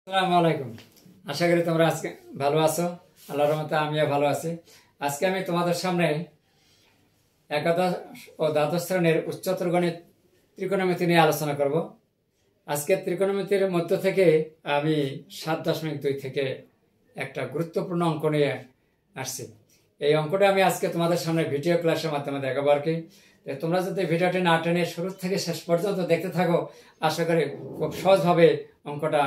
আসসালামু আলাইকুম। আশা করি তোমরা আজকে ভালো আছো। আল্লাহর রহমতে আমিও ভালো আছি। আজকে আমি তোমাদের সামনে একাদশ ও দ্বাদশ শ্রেণীর উচ্চতর গণিত ত্রিকোণমিতি নিয়ে আলোচনা করব। আজকে ত্রিকোণমিতির মধ্য থেকে আমি 7.2 থেকে একটা গুরুত্বপূর্ণ অঙ্ক নিয়ে আসছি। এই অঙ্কটা আমি আজকে তোমাদের সামনে ভিডিও ক্লাসের মাধ্যমে দেখাবো আর কি। তোমরা যদি ভিডিওটি না টেনে শুরু থেকে শেষ পর্যন্ত দেখতে থাকো, আশা করি খুব সহজভাবে অঙ্কটা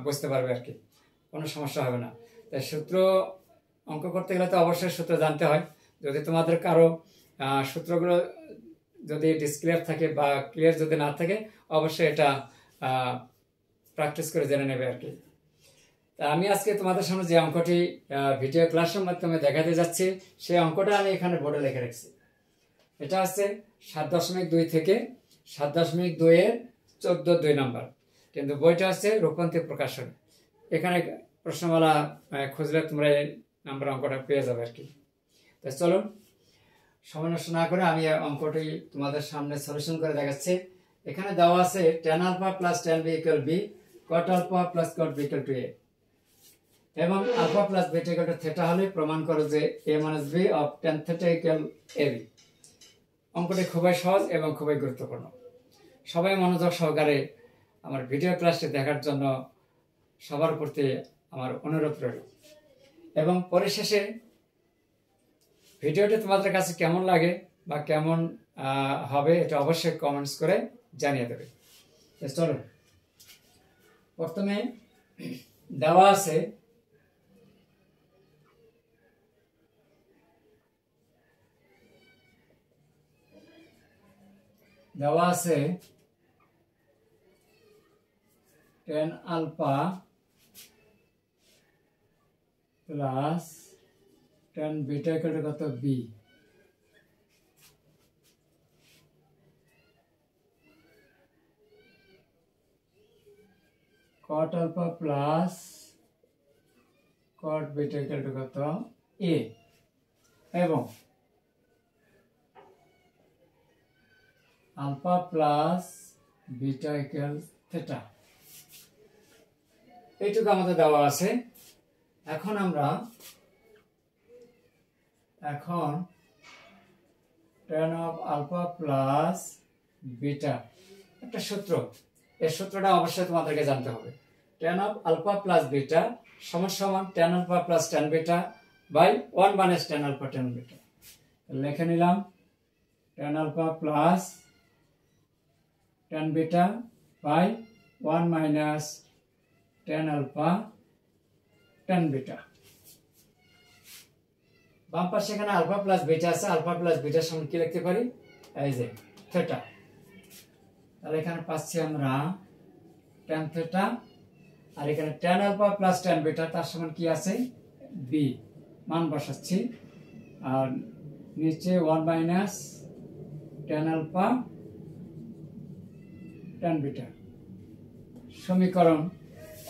বুঝতে পারবে আর কি, কোনো সমস্যা হবে না। তাই সূত্র অঙ্ক করতে গেলে তো অবশ্যই সূত্র জানতে হয়। যদি তোমাদের কারো সূত্রগুলো যদি ডিসক্লিয়ার থাকে বা ক্লিয়ার যদি না থাকে, অবশ্যই এটা প্র্যাকটিস করে জেনে নেবে আর কি। তা আমি আজকে তোমাদের সামনে যে অঙ্কটি ভিডিও ক্লাসের মাধ্যমে দেখাতে যাচ্ছি, সেই অঙ্কটা আমি এখানে বোর্ডে লিখে রাখছি। এটা হচ্ছে 7.2 থেকে 7.2 এর 14-2 নম্বর, কিন্তু বইটা হচ্ছে রূপন্তি প্রকাশন। এখানে প্রশ্নমালা খুঁজলে তোমরা এই নাম্বার অঙ্কটা পেয়ে যাবে আর কি। তো চলুন সময় নষ্ট না করে আমি অঙ্কটি তোমাদের সামনে সলিউশন করে দেখাচ্ছি। এখানে দেওয়া আছে tan alpha plus tan b equal b, cot alpha plus cot b equal to a, এবং alpha plus beta equal to theta হলে প্রমাণ করো যে a minus b of tan theta equal ab। অঙ্কটি খুবই সহজ এবং খুবই গুরুত্বপূর্ণ। সবাই মনোযোগ সহকারে আমার ভিডিও ক্লাসটি দেখার জন্য সবার প্রতি আমার অনুরোধ রইল। এবং পরিশেষে ভিডিওটি তোমাদের কাছে কেমন লাগে বা কেমন হবে, এটা অবশ্যই কমেন্টস করে জানিয়ে দেবে। চলো, প্রথমে দেওয়া আছে tan alpha plus tan beta equal to কত b, cot alpha plus cot beta equal to কত a, এবং alpha plus beta equal theta। এইটুকু আমাদের দেওয়া আছে। এখন আমরা tan of alpha plus beta একটা সূত্র, এই সূত্রটা অবশ্যই তোমাদেরকে জানতে হবে। tan of alpha plus beta সমান tan alpha plus tan beta by 1 minus tan alpha tan beta। লিখে নিলাম tan alpha plus tan beta by 1 minus tan alpha tan beta। বাম পাশে এখানে আলফা প্লাস বিটা আছে, আলফা প্লাস বিটার সমান কি লিখতে পারি, এই যে থিটা। তাহলে এখানে পাচ্ছি আমরা tan থিটা, আর এখানে tan alpha plus tan beta তার সমান কি আছে b, মান বসাচ্ছি, আর নিচে 1 minus tan alpha tan beta, সমীকরণ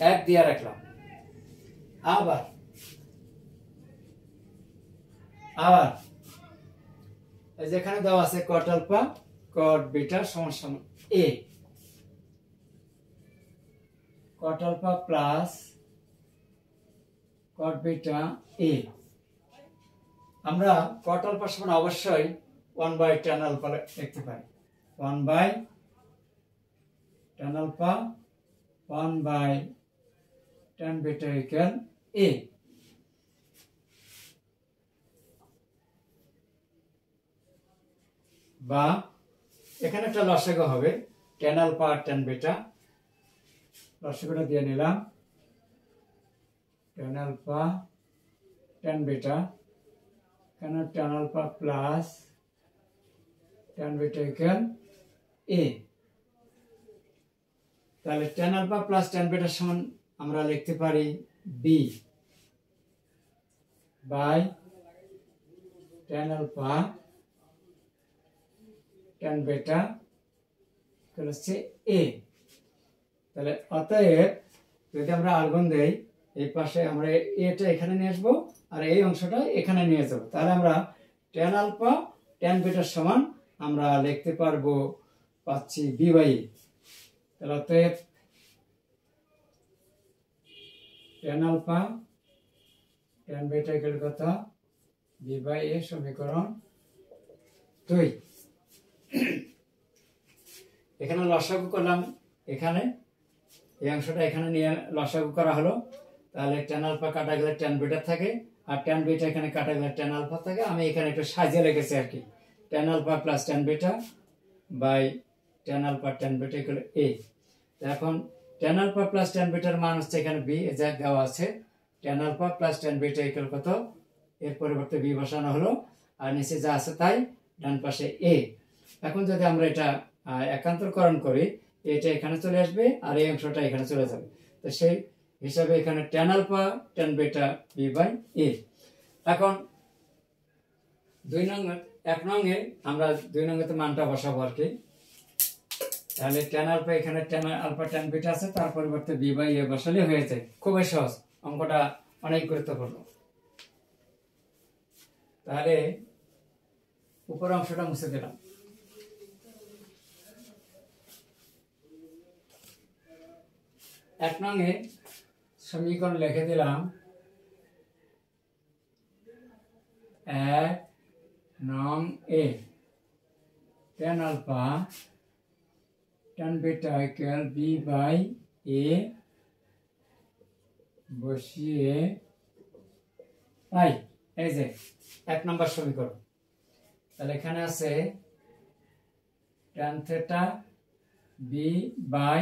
1 দিয়ে রাখলাম। আবার যেখানে দেওয়া আছে cot alpha cot beta সমান a, cot alpha plus cot beta a। আমরা cot alpha সমান অবশ্যই 1 by tan alpha লিখতে পারি, 1 by tan alpha 1 by tan beta equal a। বা এখানে একটা লসাগু হবে tan alpha আর tan beta, লসাগুটা দিয়ে নিলাম tan alpha tan beta, এখানে tan alpha plus tan beta equal a। তাহলে tan alpha plus tan beta সমান আমরা লিখতে পারি b by tan alpha tan beta হচ্ছে a। তাহলে অতএব যদি আমরা আলগন দেই, এই পাশে আমরা এটা এখানে নিয়ে আসবো আর এই অংশটা এখানে নিয়ে যাব, তাহলে আমরা tan alpha tan beta সমান আমরা লিখতে পারবো, পাচ্ছি b by a। তাহলে অতএব tan alpha tan beta equal কত বি বাই এ সমীকরণ 2। এখানে লসাগু করলাম, এখানে এই অংশটা এখানে নিয়ে লসাগু করা হলো, তাহলে tan আলফা কাটা গেলে tan বিটা থাকে, আর tan বিটা এখানে কাটা গেলে tan আলফা থাকে। আমি এখানে একটু সাজিয়ে লিখেছি আর কি, tan alpha plus tan beta by tan alpha tan beta equal a। এখন tan আলফা প্লাস tan বিটার মান হচ্ছে এখানে b, এ যা দেওয়া আছে tan alpha plus tan beta equal কত, এর পরিবর্তে b বসানো হলো, আর নিচে যা আছে তাই, ডান পাশে a। এখন যদি আমরা এটা একান্তরকরণ করি, এটা এখানে চলে আসবে আর এই অংশটা এখানে চলে যাবে, তো সেই হিসাবে এখানে tan alpha tan beta b by a। এখন 1 নংয়ে আমরা 2 নংয়েতে মানটা বসাবো আর কি, তাহলে tan আলফা এখানে tan আলফা tan বিটা আছে, তার পরিবর্তে b বাই a বসালে হয়ে যায়। খুবই সহজ, অঙ্কটা অনেক গুরুত্বপূর্ণ। তাহলে উপর অংশটা মুছে দিলাম। এক নংয়ে সমীকরণ লিখে দিলাম 1 নং এ tan alpha tan beta equal b by a বসিয়ে পাই। এই যে 1 নম্বর সমীকরণ। তাহলে এখানে আছে tan theta b by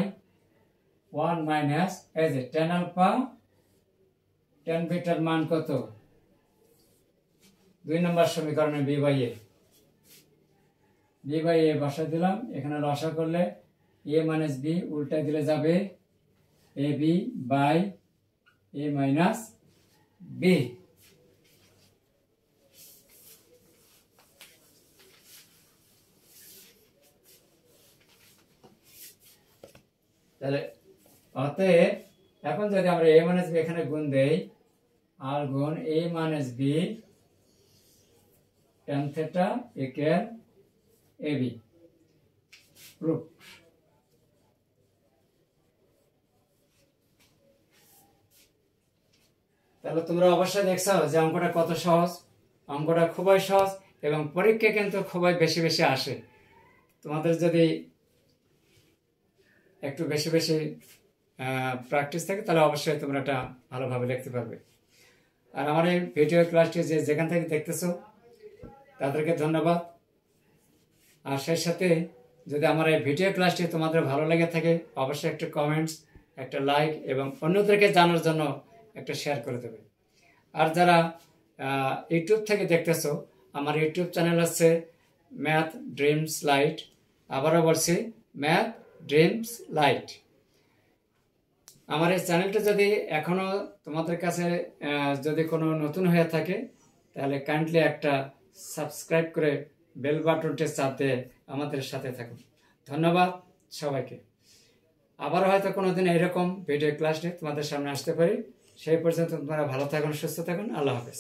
1 minus এই যে tan আলফা tan বিটার মান কত, 2 নম্বর সমীকরণে b বাই a বসা দিলাম। এখানে লসা করলে a মাইনাস b উল্টা দিলে যাবে ab by a minus b। তাহলে অতএব এখন যদি আমরা a মাইনাস b এখানে গুণ দেই, আর গুণ a minus b tan theta equal ab proof. তাহলে তোমরা অবশ্যই দেখছো যে অঙ্কটা কত সহজ। অঙ্কটা খুবই সহজ এবং পরীক্ষা কিন্তু খুবই বেশি বেশি আসে। তোমাদের যদি একটু বেশি বেশি প্র্যাকটিস থাকে তাহলে অবশ্যই তোমরা এটা ভালোভাবে লিখতে পারবে। আর আমার এই ভিডিও ক্লাসটি যেখান থেকে দেখতেছো তাদেরকে ধন্যবাদ। আর সেই সাথে যদি আমার এই ভিডিও ক্লাসটি তোমাদের ভালো লেগে থাকে অবশ্যই একটা কমেন্টস, একটা লাইক এবং অন্যদেরকে জানার জন্য একটা শেয়ার করে দেবে। আর যারা ইউটিউব থেকে দেখতেছো, আমার ইউটিউব চ্যানেল আছে ম্যাথ ড্রিমস লাইট। আবারও বলছি ম্যাথ ড্রিমস লাইট। আমার এই চ্যানেলটা যদি এখনো তোমাদের কাছে যদি কোনো নতুন হয়ে থাকে তাহলে কাইন্ডলি একটা সাবস্ক্রাইব করে বেল বাটনটি চাপ দিয়ে আমাদের সাথে থাকুন। ধন্যবাদ সবাইকে। আবারও হয়তো কোনোদিন এইরকম ভিডিও ক্লাস নিয়ে তোমাদের সামনে আসতে পারি। সেই পর্যন্ত তোমরা ভালো থাকুন, সুস্থ থাকুন। আল্লাহ হাফেজ।